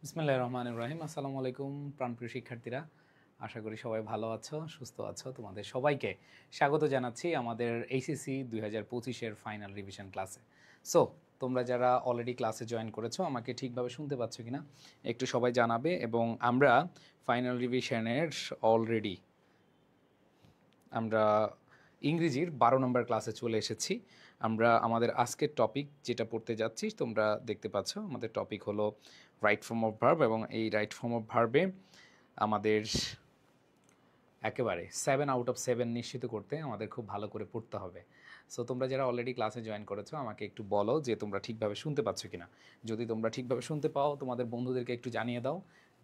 বিসমিল্লাহির রহমানির রহিম। আসসালামু আলাইকুম প্রাণপ্রিয় শিক্ষার্থীরা, আশা করি সবাই ভালো আছো, সুস্থ আছো। তোমাদের সবাইকে স্বাগত জানাচ্ছি আমাদের এইচএসসি 2025-এর ফাইনাল রিভিশন ক্লাসে। সো তোমরা যারা অলরেডি ক্লাসে জয়েন করেছো আমাকে ঠিকভাবে শুনতে পাচ্ছ কিনা একটু সবাই জানাবে। এবং আমরা ফাইনাল রিভিশনের অলরেডি আমরা ইংরেজির 12 নম্বর ক্লাসে চলে এসেছি। আমরা আমাদের আজকের টপিক যেটা পড়তে যাচ্ছি তোমরা দেখতে পাচ্ছ, আমাদের টপিক হলো রাইট ফর্ম অফ ভার্ব। এবং এই রাইট ফর্ম অফ ভার্বে আমাদের একেবারে 7/7 নিশ্চিত করতে আমাদের খুব ভালো করে পড়তে হবে। সো তোমরা যারা অলরেডি ক্লাসে জয়েন করেছো আমাকে একটু বলো যে তোমরা ঠিকভাবে শুনতে পাচ্ছ কিনা। যদি তোমরা ঠিকভাবে শুনতে পাও তোমাদের বন্ধুদেরকে একটু জানিয়ে দাও,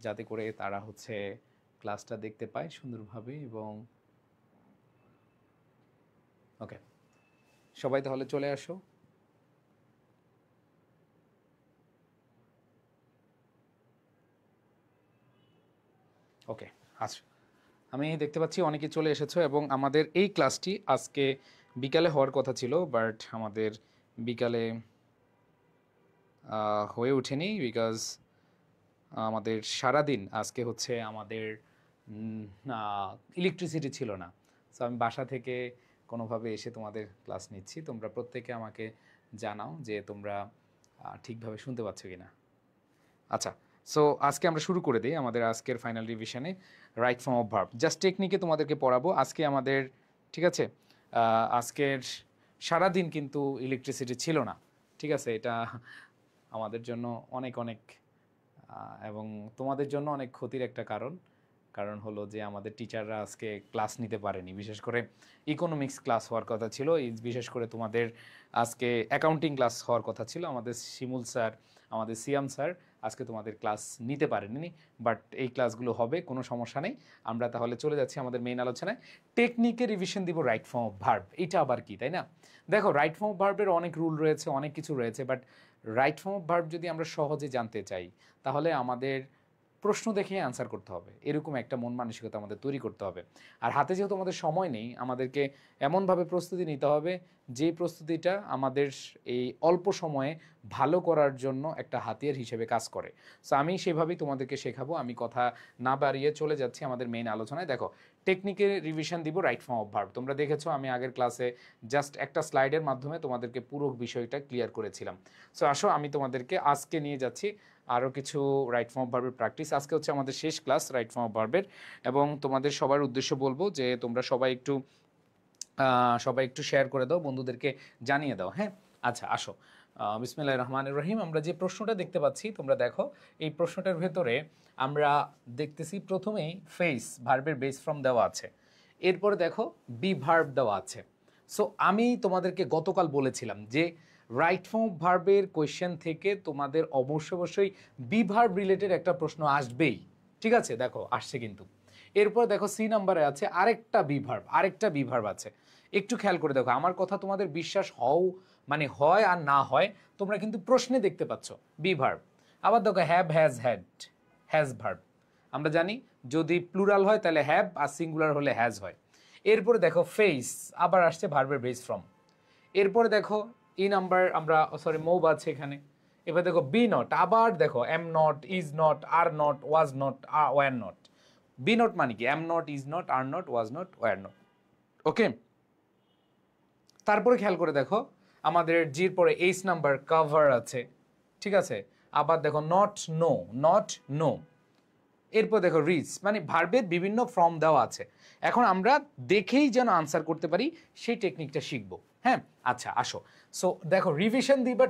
যাতে করে তারা ক্লাসটা দেখতে পায় সুন্দরভাবে। এবং ওকে, সবাই তাহলে চলে আসো। ওকে, আচ্ছা, আমি দেখতে পাচ্ছি অনেকে চলে এসেছো। এবং আমাদের এই ক্লাসটি আজকে বিকালে হওয়ার কথা ছিল, বাট আমাদের বিকালে হয়ে ওঠেনি, বিকজ আমাদের সারাদিন আজকে আমাদের ইলেকট্রিসিটি ছিল না। সো আমি বাসা থেকে কোনোভাবে এসে তোমাদের ক্লাস নিচ্ছি। তোমরা প্রত্যেকে আমাকে জানাও যে তোমরা ঠিকভাবে শুনতে পাচ্ছ কি না। আচ্ছা, সো আজকে আমরা শুরু করে দিই আমাদের আজকের ফাইনাল রিভিশনে right form of verb. Just টেকনিকে তোমাদেরকে পড়াবো আজকে আমাদের, ঠিক আছে? আজকের সারাদিন কিন্তু ইলেকট্রিসিটি ছিল না, ঠিক আছে? এটা আমাদের জন্য অনেক অনেক এবং তোমাদের জন্য অনেক ক্ষতির একটা কারণ। কারণ হলো যে আমাদের টিচাররা আজকে ক্লাস নিতে পারেনি। বিশেষ করে ইকোনমিক্স ক্লাস হওয়ার কথা ছিল, বিশেষ করে তোমাদের আজকে অ্যাকাউন্টিং ক্লাস হওয়ার কথা ছিল। আমাদের শিমুল স্যার, আমাদের সিয়াম স্যার আজকে তোমাদের ক্লাস নিতে পারেননি, বাট এই ক্লাসগুলো হবে, কোনো সমস্যা নেই। আমরা তাহলে চলে যাচ্ছি আমাদের মেইন আলোচনায়। টেকনিকে রিভিশন দিব রাইট ফর্ম অফ ভার্ব। এটা আবার কি, তাই না? দেখো, রাইট ফর্ম অফ ভার্বের অনেক রুল রয়েছে, অনেক কিছু রয়েছে, but right form of verb যদি আমরা সহজে জানতে চাই তাহলে আমাদের প্রশ্ন দেখে অ্যান্সার করতে হবে, এরকম একটা মন মানসিকতা আমাদের তৈরি করতে হবে। আর হাতে যেহেতু আমাদের সময় নেই, আমাদেরকে এমনভাবে প্রস্তুতি নিতে হবে যে প্রস্তুতিটা আমাদের এই অল্প সময়ে ভালো করার জন্য একটা হাতিয়ার হিসেবে কাজ করে। সো আমি সেভাবেই তোমাদেরকে শেখাবো। আমি কথা না বাড়িয়ে চলে যাচ্ছি আমাদের মেইন আলোচনায়। দেখো, টেকনিকের রিভিশন দিব রাইট ফর্ম অফ ভার্ব। তোমরা দেখেছো আমি আগের ক্লাসে জাস্ট একটা স্লাইডের মাধ্যমে তোমাদেরকে পুরো বিষয়টা ক্লিয়ার করেছিলাম। সো আসো, আমি তোমাদেরকে আজকে নিয়ে যাচ্ছি আরও কিছু রাইট ফর্ম অফ ভার্বের প্র্যাকটিস। আজকে আমাদের শেষ ক্লাস রাইট ফর্ম অফ ভার্বের। এবং তোমাদের সবার উদ্দেশ্য বলবো যে তোমরা সবাই একটু শেয়ার করে দাও, বন্ধুদেরকে জানিয়ে দাও। হ্যাঁ, আচ্ছা, আসো। বিসমিল্লাহির রহমানির রহিম। আমরা যে প্রশ্নটা দেখতে পাচ্ছি তোমরা দেখো, এই প্রশ্নটার ভেতরে আমরা দেখতেছি প্রথমেই ফেস ভার্বের বেস ফর্ম দেওয়া আছে, এরপরে দেখো বি ভার্ব দেওয়া আছে। সো আমি তোমাদেরকে গতকাল বলেছিলাম যে রাইট ফর্ম ভার্বের কোয়েশ্চেন থেকে তোমাদের অবশ্যই বি ভার্ব রিলেটেড একটা প্রশ্ন আসবেই, ঠিক আছে? দেখো আসছে কিন্তু। এরপর দেখো সি নাম্বারে আছে আরেকটা বি ভার্ব আছে। একটু খেয়াল করে দেখো, আমার কথা তোমাদের বিশ্বাস মানে হয় আর না হয়, তোমরা কিন্তু প্রশ্নে দেখতে পাচ্ছ বি ভার্ব। আবার দেখো have, has, had, has verb. আমরা জানি যদি প্লুরাল হয় তাহলে হ্যাভ, আর সিঙ্গুলার হলে হ্যাজ হয়। এরপরে দেখো ফেস, আবার আসছে ভার্বের বেস ফর্ম। এরপরে দেখো ই নাম্বার আমরা মৌব আছে এখানে। এবার দেখো বি নট, আবার দেখো am not, is not, are not, was not, were not. Be not মানে কি? Am not, is not, are not, was not, were not. Okay, তারপরে খেয়াল করে দেখো আমাদের জির পরে এইচ নাম্বার কভার আছে, ঠিক আছে? আবার দেখো নট নো, নট নো। এরপর দেখো রিচ, মানে ভার্বের বিভিন্ন ফর্ম দেওয়া আছে। এখন আমরা দেখেই যেন আনসার করতে পারি সেই টেকনিকটা শিখবো। হ্যাঁ, আচ্ছা, আসো। সো দেখো, রিভিশন দিবা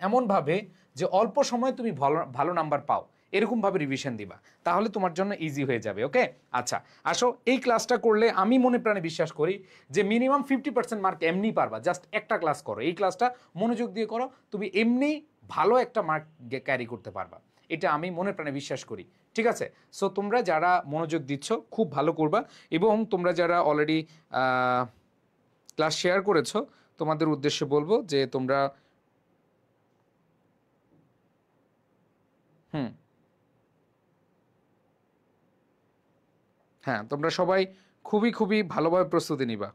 এমনভাবে যে অল্প সময় তুমি ভালো ভালো নাম্বার পাও, এরকমভাবে রিভিশন দিবা, তাহলে তোমার জন্য ইজি হয়ে যাবে। ওকে, আচ্ছা, আসো। এই ক্লাসটা করলে আমি মনে প্রাণে বিশ্বাস করি যে মিনিমাম 50% মার্ক এমনি পারবা। জাস্ট একটা ক্লাস করো, এই ক্লাসটা মনোযোগ দিয়ে করো, তুমি এমনি ভালো একটা মার্ক ক্যারি করতে পারবা। এটা আমি মনে প্রাণে বিশ্বাস করি, ঠিক আছে? সো তোমরা যারা মনোযোগ দিচ্ছ খুব ভালো করবা। এবং তোমরা যারা অলরেডি ক্লাস শেয়ার করেছো তোমাদের উদ্দেশ্যে বলবো যে তোমরা হুম, হ্যাঁ, তোমরা সবাই খুবই খুবই ভালোভাবে প্রস্তুতি নিবা।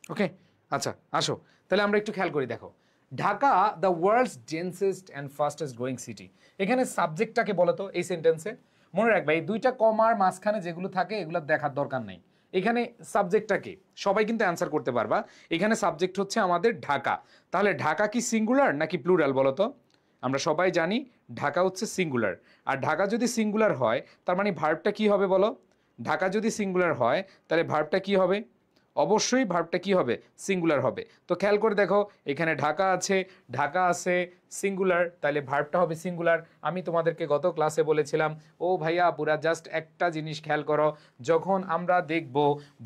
ওকে, আচ্ছা আসো তাহলে আমরা একটু খেয়াল করি। দেখো, Dhaka the world's densest and fastest growing city. এখানে সাবজেক্টটাকে বলো তো এই সেন্টেন্সে। মনে রাখবে এই দুইটা কমার মাঝখানে যেগুলো থাকে এগুলো দেখার দরকার নাই। এখানে সাবজেক্টটাকে সবাই কিন্তু অ্যান্সার করতে পারবা। এখানে সাবজেক্ট হচ্ছে আমাদের ঢাকা। তাহলে ঢাকা কি সিঙ্গুলার নাকি প্লুরাল বলো তো? আমরা সবাই জানি ঢাকা হচ্ছে সিঙ্গুলার। আর ঢাকা যদি সিঙ্গুলার হয় তার মানে ভার্বটা কি হবে বলো? ঢাকা যদি সিঙ্গুলার হয় তাহলে ভার্বটা কি হবে? অবশ্যই ভার্বটা কি হবে? সিঙ্গুলার হবে। তো খেয়াল করে দেখো, এখানে ঢাকা আছে, ঢাকা আছে সিঙ্গুলার, তাহলে ভার্বটা হবে সিঙ্গুলার। আমি তোমাদেরকে গত ক্লাসে বলেছিলাম, ও ভাইয়া পুরা জাস্ট একটা জিনিস খেয়াল করো, যখন আমরা দেখব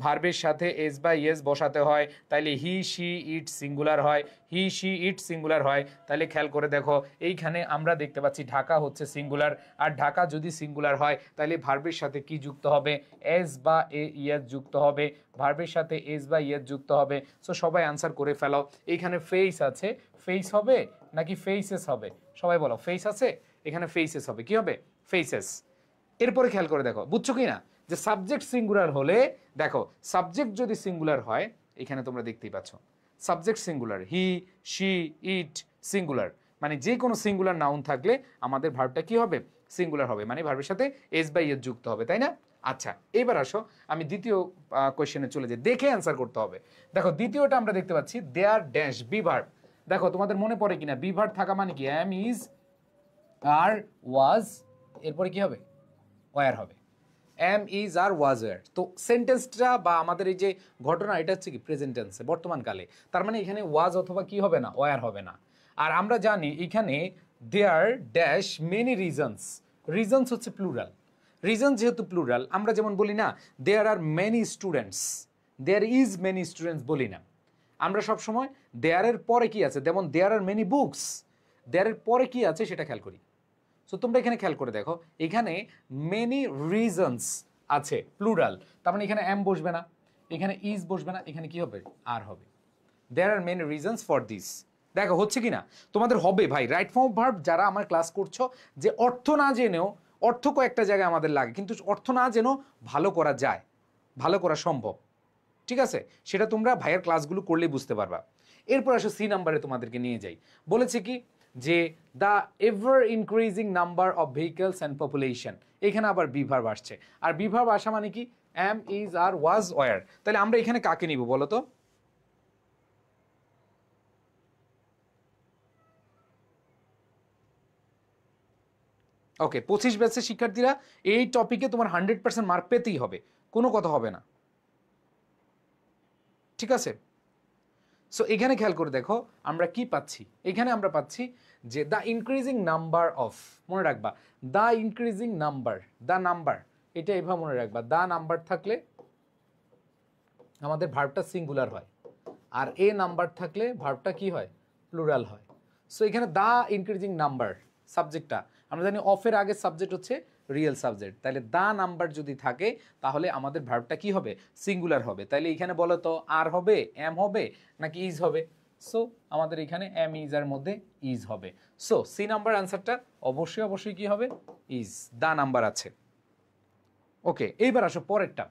ভার্বের সাথে এস বা ইয়েস বসাতে হয় তাহলে হি শি ইট সিঙ্গুলার হয়, হি শি ইট সিঙ্গুলার হয়। তাহলে খেয়াল করে দেখো এইখানে আমরা দেখতে পাচ্ছি ঢাকা হচ্ছে সিঙ্গুলার। আর ঢাকা যদি সিঙ্গুলার হয় তাহলে ভার্বের সাথে কি যুক্ত হবে? এস বা ইয়েস যুক্ত হবে, ভার্বের সাথে এস বা ইয়েস যুক্ত হবে। সো সবাই আনসার করে ফেলো। এইখানে ফেস আছে, ফেস হবে নাকি ফেসেস হবে? সবাই বলো, ফেস আছে, এখানে ফেসেস হবে। কি হবে? ফেসেস। এরপরে খেয়াল করে দেখো, বুঝছো কি না যে সাবজেক্ট সিঙ্গুলার হলে, দেখো সাবজেক্ট যদি সিঙ্গুলার হয়, এখানে তোমরা দেখতেই পাচ্ছ subject singular, he she it singular, মানে যে কোনো সিঙ্গুলার নাউন থাকলে আমাদের ভার্বটা কি হবে? সিঙ্গুলার হবে, মানে ভার্বের সাথে এস বাই এস যুক্ত হবে, তাই না? আচ্ছা এবার আসো আমি দ্বিতীয় কোয়েশ্চেনে চলে যাই, দেখে অ্যান্সার করতে হবে। দেখো দ্বিতীয়টা আমরা দেখতে পাচ্ছি দেয়ার ড্যাশ বি ভার্ব। দেখো তোমাদের মনে পড়ে কিনা বি ভার্ব থাকা মানে কি? এম ইজ আর ওয়াজ, এরপরে কি হবে? ওয়ার হবে। Am is are was were. তো সেন্টেন্সটা বা আমাদের এই যে ঘটনা এটা হচ্ছে কি প্রেজেন্ট টেন্সে, বর্তমানকালে। তার মানে এখানে ওয়াজ অথবা কি হবে না? ওয়ার হবে না। আর আমরা জানি এখানে there dash many reasons, reasons হচ্ছে প্লুরাল। রিজন যেহেতু প্লুরাল, আমরা যেমন বলি না there are many students, there is many students বলি না। আমরা সবসময় দেয়ারের পরে কি আছে, যেমন দেয়ার আর মেনি বুকস, দেয়ারের পরে কি আছে সেটা খেয়াল করি। সো তোমরা এখানে খেয়াল করে দেখো, এখানে মেনি রিজনস আছে প্লুরাল, তার মানে এখানে এম বসবে না, এখানে ইজ বসবে না, এখানে কি হবে? আর হবে। There are many reasons for this. দেখো হচ্ছে কি না? তোমাদের হবে ভাই রাইট ফর্ম অফ ভার্ব যারা আমার ক্লাস করছো, যে অর্থ না জেনেও, অর্থ কয়েকটা জায়গায় আমাদের লাগে কিন্তু অর্থ না জেনেও ভালো করা যায়, ভালো করা সম্ভব। ঠিক আছে, সেটা তোমরা ভাইয়ের ক্লাসগুলো করলেই বুঝতে পারবা। এরপর আসো সি নাম্বারে তোমাদেরকে নিয়ে যাই। বলেছে কি যে the ever increasing number of vehicles and population. এখানে আবার বি ভার্ব আসছে, আর বি ভার্ব আসা মানে কি? Am is are was were. তাহলে আমরা এখানে কাকে নিব বলো তো? ওকে, 25 ব্যাচের শিক্ষার্থীরা এই টপিকে তোমার 100% মার্ক পেতেই হবে, কোনো কথা হবে না। ঠিক আছে, সো এখানে খেয়াল করে দেখো আমরা কি পাচ্ছি। এখানে আমরা পাচ্ছি যে দ্য ইনক্রিজিং নাম্বার অফ, মনে রাখবা the increasing number, the number, এটা এভাবে মনে রাখবা, দ্য নাম্বার থাকলে আমাদের ভার্বটা সিঙ্গুলার হয়, আর এ নাম্বার থাকলে ভার্বটা কি হয়? প্লুরাল হয়। সো এখানে দ্য ইনক্রিজিং নাম্বার সাবজেক্টটা, আমরা জানি অফের আগে সাবজেক্ট হচ্ছে রিয়েল সাবজেক্ট, তাহলে দ্য নাম্বার যদি থাকে তাহলে আমাদের ভার্বটা কি হবে? সিঙ্গুলার হবে। তাহলে এখানে বলো তো আর হবে, এম হবে নাকি ইজ হবে? সো আমাদের এখানে এম ইজ এর মধ্যে ইজ হবে। সো সি নাম্বার আনসারটা অবশ্যই অবশ্যই কি হবে? ইজ, দ্য নাম্বার আছে। ওকে, এইবার আসো পরেরটা,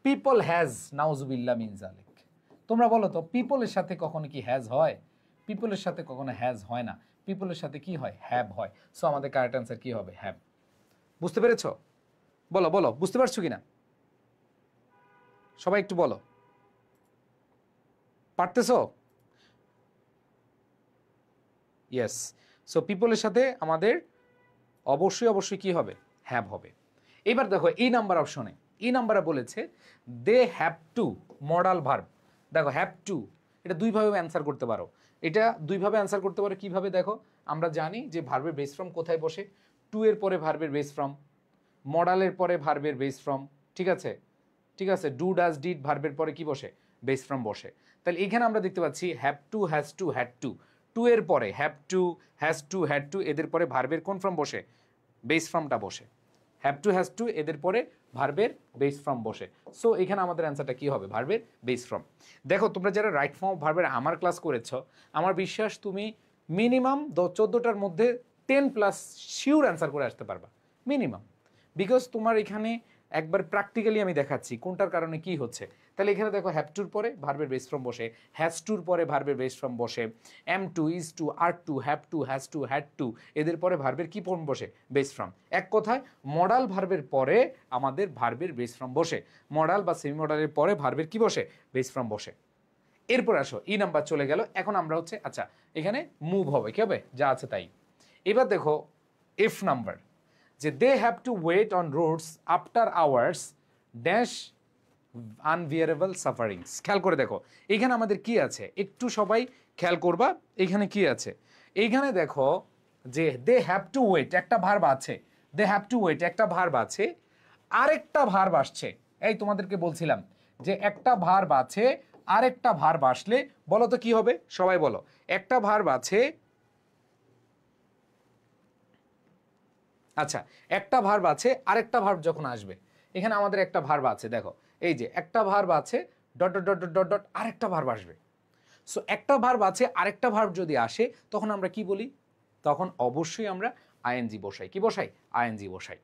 পিপল হ্যাজ নাউজুবিল্লাহ মিন জালিক। তোমরা বলো তো পিপলের সাথে কখনো কি হ্যাজ হয়? পিপলের সাথে কখনো হ্যাজ হয় না, পিপলের সাথে কি হয়? হ্যাভ হয়। সো আমাদের কারেক্ট অ্যান্সার কি হবে? হ্যাভ। বুঝতে পেরেছো? বলো বলো, বুঝতে পারছো কিনা সবাই? একটু বলো, পারতেছো? ইয়েস। সো পিপলের সাথে আমাদের অবশ্যই অবশ্যই কি হবে? হ্যাভ হবে। এবার দেখো এই নাম্বার অপশনে, এই নাম্বারে বলেছে they have to modal verb. দেখো হ্যাভ টু, এটা দুইভাবে অ্যান্সার করতে পারো। এটা দুইভাবে অ্যান্সার করতে পারো কিভাবে? দেখো আমরা জানি যে ভার্বের বেস ফর্ম কোথায় বসে? টু এর পরে ভার্বের বেস ফর্ম, মডালের পরে ভার্বের বেস ফর্ম। ঠিক আছে, ঠিক আছে, ডু ডাজ ডিড ভার্বের পরে কি বসে? বেস ফর্ম বসে। তাহলে এখানে আমরা দেখতে পাচ্ছি have to, has to, had to. To এর পরে have to, has to, had to, এদের পরে ভার্বের কোন ফর্ম বসে? বেস ফর্মটা বসে। হ্যাভ টু, হ্যাজ টু, এদের পরে ভার্বের বেস ফর্ম বসে। সো এখানে আমাদের অ্যান্সারটা কি হবে? ভার্বের বেস ফর্ম। দেখো তোমরা যারা রাইট ফর্ম অফ ভার্বের আমার ক্লাস করেছ, আমার বিশ্বাস তুমি মিনিমাম 14টার মধ্যে 10+ শিওর অ্যান্সার করে আসতে পারবা, মিনিমাম। বিকজ তোমার এখানে একবার প্র্যাকটিক্যালি আমি দেখাচ্ছি কোনটার কারণে কি হচ্ছে। তাহলে এখানে দেখো হ্যাভ টুর পরে ভার্বের বেস ফর্ম বসে, হ্যাজ টুর পরে ভার্বের বেস ফর্ম বসে, am to, is to, are to, have to, has to, had to, এদের পরে ভার্বের কি ফর্ম বসে? Base form. এক কথায় মডাল ভার্বের পরে আমাদের ভার্বের বেস ফর্ম বসে, মডাল বা সেমি মডালের পরে ভার্বের কি বসে? বেস ফর্ম বসে। এরপর আসো ই নাম্বার চলে গেল, এখন আমরা হচ্ছে আচ্ছা এখানে মুভ হবে, কি হবে? যা আছে তাই। এবার দেখো এফ নাম্বার, যে they have to wait on roads after hours dash unbearable sufferings. খেয়াল করে দেখো এখানে আমাদের কি আছে, একটু সবাই খেয়াল করবা এখানে কি আছে। এইখানে দেখো যে দে হ্যাভ টু ওয়েট একটা ভার্ব আছে, দে হ্যাভ টু ওয়েট একটা ভার্ব আছে, আরেকটা ভার্ব আসছে। এই তোমাদেরকে বলছিলাম যে একটা ভার্ব আছে আরেকটা ভার্ব আসলে বলো তো কি হবে? সবাই বলো। একটা ভার্ব আছে, আচ্ছা একটা ভার্ব আছে আরেকটা ভার্ব যখন আসবে, এখানে আমাদের একটা ভার্ব আছে, দেখো এই যে একটা ভার্ব আছে dot dot dot dot dot আরেকটা ভার্ব আসবে। সো একটা ভার্ব আছে আরেকটা ভার্ব যদি আসে তখন আমরা কি বলি? তখন অবশ্যই আমরা আইএনজি বসাই। কি বসাই? আইএনজি বসাই।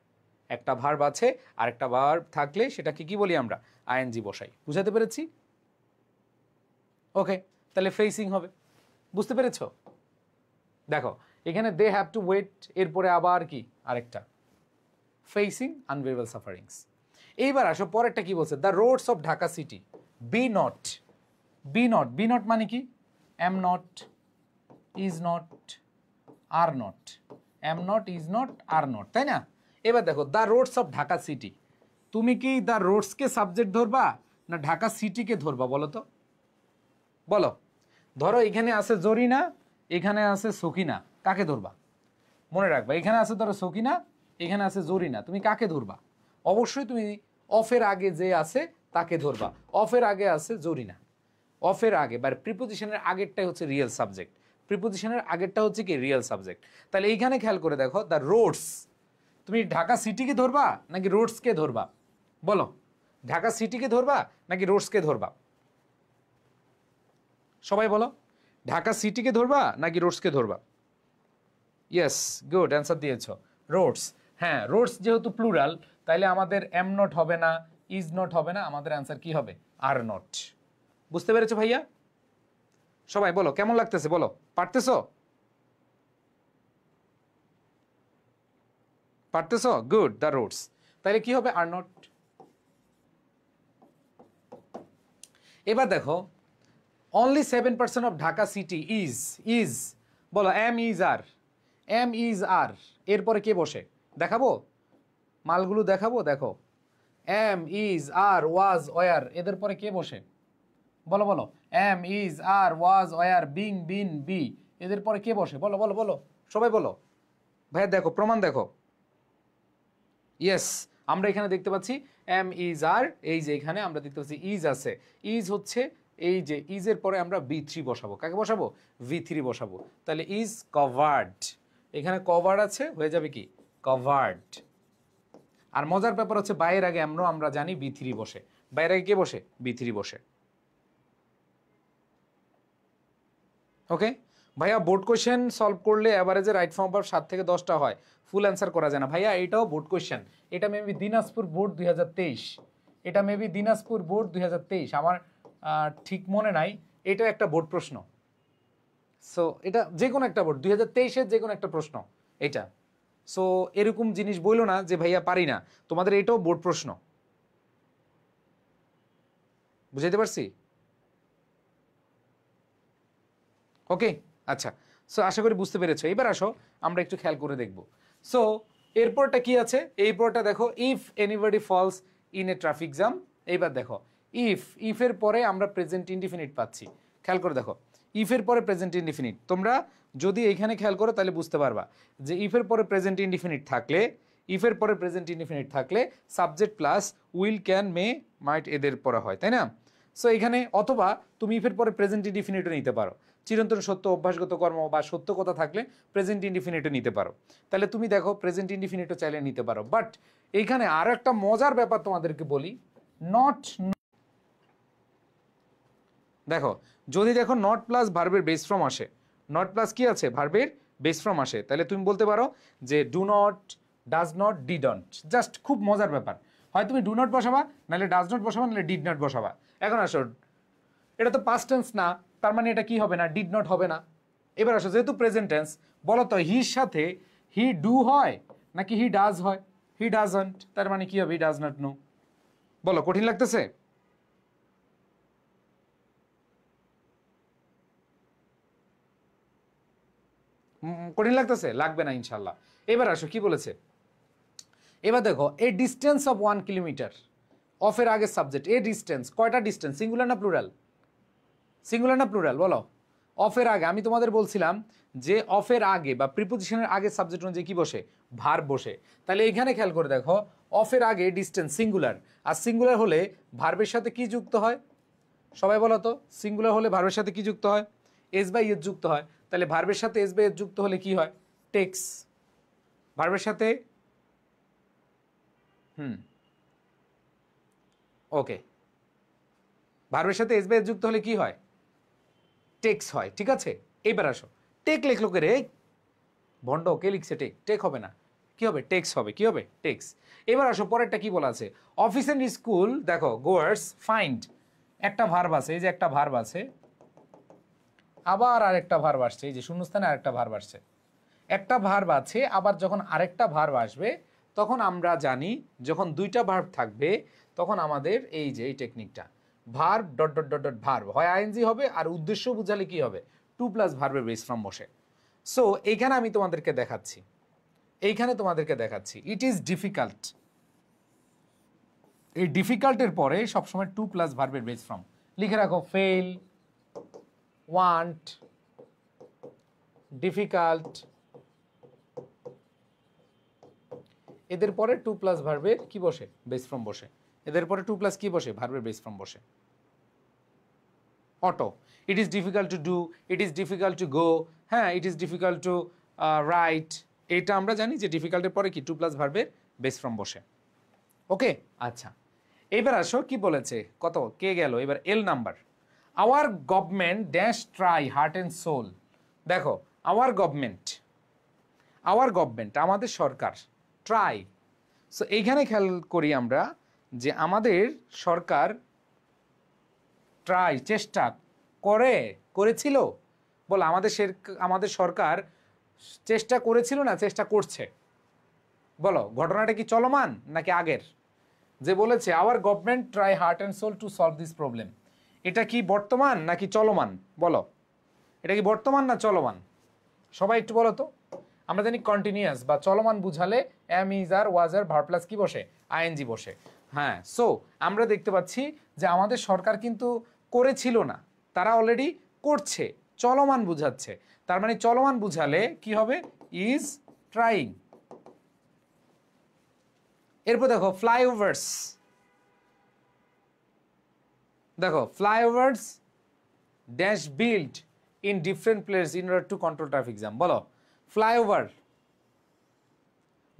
একটা ভার্ব আছে আরেকটা ভার্ব থাকলে সেটাকে কি বলি আমরা? আইএনজি বসাই। বুঝাতে পেরেছি? ওকে, তাহলে ফেসিং হবে। বুঝতে পেরেছো? দেখো এখানে দে হ্যাভ টু ওয়েট, এরপরে আবার কি আরেকটা ফেসিং আনবিয়ারেবল সাফারিংস। এইবার আসো পরেরটা কি বলছে? The roads of Dhaka city be not, be not, be not মানে কি? Am not, is not, are not, am not, is not, are not, তাই না? এবার দেখো the roads of Dhaka city, তুমি কি দ্য রোডসকে সাবজেক্ট ধরবা না ঢাকা সিটিকে ধরবা বলো তো? বলো। ধরো এখানে আছে জরিনা, এখানে আছে সকিনা, কাকে ধরবা? মনে রাখবা এখানে আছে ধরো সকিনা, এখানে আছে জরিনা, তুমি কাকে ধরবা? অবশ্যই তুমি অফের আগে যে আছে তাকে ধরবা। অফের আগে আছে জরিনা, অফের আগে বা প্রিপোজিশনের আগেরটাই হচ্ছে রিয়েল সাবজেক্ট, প্রিপোজিশনের আগেরটা হচ্ছে কি রিয়েল সাবজেক্ট। তাহলে এইখানে খেয়াল করে দেখো দ্য রোডস, তুমি ঢাকা সিটিকে ধরবা নাকি রোডসকে ধরবা? বলো, ঢাকা সিটিকে ধরবা নাকি রোডসকে ধরবা? সবাই বলো, ঢাকা সিটিকে ধরবা নাকি রোডসকে ধরবা? ইয়েস, গুড অ্যান্সার দিয়েছ, রোডস। হ্যাঁ, রোডস যেহেতু প্লুরাল তাইলে আমাদের এম নট হবে না, ইজ নট হবে না, আমাদের অ্যান্সার কি হবে? Are not. বুঝতে পেরেছো ভাইয়া? সবাই বলো কেমন লাগতেছে, বলো পারতেছো? পারতেছো? Good, the roads. তাইলে কি হবে? Are not. এবার দেখো only 7% of Dhaka city is বলো am is are, am is are, এরপরে কে বসে? দেখাবো মালগুলো, দেখাবো। দেখো am is are was were, এদের পরে কে বসে? বলো বলো, am is are was were being been be, এদের পরে কে বসে? বলো বলো বলো, সবাই বলো। ভাইয়া দেখো প্রমাণ দেখো। ইয়েস, আমরা এখানে দেখতে পাচ্ছি এম ইজ আর, এই যে এখানে আমরা দেখতে পাচ্ছি ইজ আছে, ইজ হচ্ছে এই যে ইজের পরে আমরা V3 বসাবো। কাকে বসাবো? V3 বসাবো। তাহলে ইজ কভার্ড, এখানে কভার্ড আছে, হয়ে যাবে কি? কভার্ড। আর মজার ব্যাপার হচ্ছে বাইরের আগে আমরা জানি V3 বসে, বাইরের আগে কে বসে? V3 বসে। ওকে ভাইয়া, বোর্ড কোয়েশ্চেন সলভ করলে অ্যাভারেজে রাইট ফর্ম অফ 7 থেকে 10টা হয়, ফুল অ্যান্সার করা যায় না। ভাইয়া এটাও বোর্ড কোয়েশ্চেন, এটা মেবি দিনাজপুর বোর্ড 2023, এটা মেবি দিনাজপুর বোর্ড 2023, আমার ঠিক মনে নাই। এটাও একটা বোর্ড প্রশ্ন। সো এটা যে কোনো একটা বোর্ড 2023-এর যে কোনো একটা প্রশ্ন এটা। সো এরকম জিনিস বইলো না যে ভাইয়া পারি না, তোমাদের এটাও বোর্ড প্রশ্ন। বুঝাইতে পারছি? ওকে আচ্ছা, সো আশা করি বুঝতে পেরেছো। এবার আসো আমরা একটু খেয়াল করে দেখব। সো এরপরটা কি আছে? এই পরটা দেখো, if anybody falls in a traffic jam. এইবার দেখো ইফের পরে আমরা প্রেজেন্ট ইনডিফিনিট পাচ্ছি। খেয়াল করে দেখো, ইফের পরে প্রেজেন্ট ইনডিফিনিট, তোমরা যদি এইখানে খেয়াল করো তাহলে বুঝতে পারবা যে ইফের পরে প্রেজেন্ট ইনডিফিনিট থাকলে, ইফের পরে প্রেজেন্ট ইনডিফিনিট থাকলে সাবজেক্ট প্লাস উইল, ক্যান, মে, মাইট এদের পড়া হয়, তাই না? সো এখানে অথবা তুমি ইফের পরে প্রেজেন্ট ইনডিফিনিটও নিতে পারো, চিরন্তন সত্য, অভ্যাসগত কর্ম বা সত্য কথা থাকলে প্রেজেন্ট ইনডিফিনিটও নিতে পারো। তাহলে তুমি দেখো প্রেজেন্ট ইনডিফিনিটও চাইলে নিতে পারো। বাট এইখানে আরো একটা মজার ব্যাপার তোমাদেরকে বলি, নট। দেখো যদি দেখো নট প্লাস ভার্বের বেস ফর্ম আসে, নট প্লাস কি আছে? ভার্বের বেস ফর্ম আসে, তাহলে তুমি বলতে পারো যে do not, does not, didn't. Just খুব মজার ব্যাপার। হয় তুমি ডু নট বসাবা, নাহলে ডাজ নট বসাবা, নাহলে ডিড নট বসাবা। এখন আসো, এটা তো পাস্ট টেন্স না, তার মানে এটা কি হবে না, ডিড নট হবে না। এবার আসো, যেহেতু প্রেজেন্ট টেন্স, বলো তো হির সাথে হি ডু হয় নাকি হি ডাজ হয়? হি ডাজন্ট, তার মানে কি হবে, হি ডাজ নট নো। বলো, কঠিন লাগতেছে? কঠিন লাগতেছে? লাগবে না ইনশাল্লাহ। এবার আসো, কি বলেছে, এবার দেখো, এ ডিস্টেন্স অফ 1 কিলোমিটার, অফের আগে সাবজেক্ট, এ ডিস্টেন্স, কয়টা ডিস্টেন্স, সিঙ্গুলার না প্লুরাল? সিঙ্গুলার না প্লুরাল বলো? অফের আগে আমি তোমাদের বলছিলাম যে অফের আগে বা প্রিপোজিশনের আগে সাবজেক্ট অনুযায়ী কি বসে, ভার্ব বসে। তাহলে এখানে খেয়াল করে দেখো, অফের আগে ডিস্টেন্স সিঙ্গুলার, আর সিঙ্গুলার হলে ভার্বের সাথে কি যুক্ত হয়? সবাই বলো তো, সিঙ্গুলার হলে ভার্বের সাথে কি যুক্ত হয়? এস বাই এস যুক্ত হয়। তাহলে ভার্বের সাথে এস বাই এস যুক্ত হলে কি হয়? টেক্স। ভার্বের সাথে ওকে, ভার্বের সাথে এস বাই এস যুক্ত হলে কি হয়? টেক্স হয়। ঠিক আছে, এবার আসো, টেক লেখলো কে রে? ভন্ড, কে লিখছে টেক? টেক হবে না, কি হবে? টেক্স হবে। কি হবে? টেক্স। এবার আসো, পরেরটা কি বলা আছে, অফিস এন্ড স্কুল, দেখো গোয়ার্স ফাইন্ড, একটা ভার্ব আছে, এই যে একটা ভার্ব আছে, আবার আরেকটা ভার্ব আসছে, এই যে শূন্যস্থানে আরেকটা ভার্ব আসছে। একটা ভার্ব আছে, আবার যখন আরেকটা ভার্ব আসবে তখন আমরা জানি, যখন দুইটা ভার্ব থাকবে তখন আমাদের এই যে এই টেকনিকটা, verb dot dot dot dot verb, হয় আইএনজি হবে, আর উদ্দেশ্য বুঝালে কি হবে, টু প্লাস ভার্বের বেস ফ্রম বসে। সো এইখানে আমি তোমাদেরকে দেখাচ্ছি, ইট ইজ ডিফিকাল্ট, এই ডিফিকাল্টের পরে সবসময় টু প্লাস ভার্বের বেস ফ্রম লিখে রাখো, ফেল, ওয়ান্ট, ডিফিকাল্ট, এদের পরে টু প্লাস ভার্বের কি বসে, বেস ফ্রম বসে। এদের পরে টু প্লাস কি বসে, ভার্বের বেস ফ্রম বসে। অটো, it is difficult to do, it is difficult to go, হ্যাঁ, it is difficult to write, এটা আমরা জানি যে ডিফিকাল্টের পরে কি টু প্লাস ভার্বের বেস ফ্রম বসে। ওকে, আচ্ছা, এবার আসো, কি বলেছে, কত কে গেল, এবার L number, our government dash try heart and soul. দেখো, আওয়ার গভর্নমেন্ট, আমাদের সরকার, ট্রাই, সো এইখানে খেয়াল করি আমরা যে আমাদের সরকার ট্রাই, চেষ্টা করেছিল, বল আমাদের সরকার চেষ্টা করেছিল না চেষ্টা করছে? বলো, ঘটনাটা কি চলমান নাকি আগের? যে বলেছে our government try heart and soul to solve this problem, এটা কি বর্তমান নাকি চলমান? বলো, এটা কি বর্তমান না চলমান? সবাই একটু বলো তো। আমরা জানি কন্টিনিউয়াস বা চলমান বুঝালে am, is, are, was, are verb plus কি বসে, আইএনজি বসে। হ্যাঁ, সো আমরা দেখতে পাচ্ছি যে আমাদের সরকার কিন্তু করেছিল না, তারা অলরেডি করছে, চলমান বুঝাচ্ছে। তার মানে চলমান বুঝালে কি হবে, ইজ ট্রাইং। এরপর দেখো ফ্লাইওভার্স, দেখো flyovers dash build in different place in order to control traffic jam. বলো, ফ্লাইওভার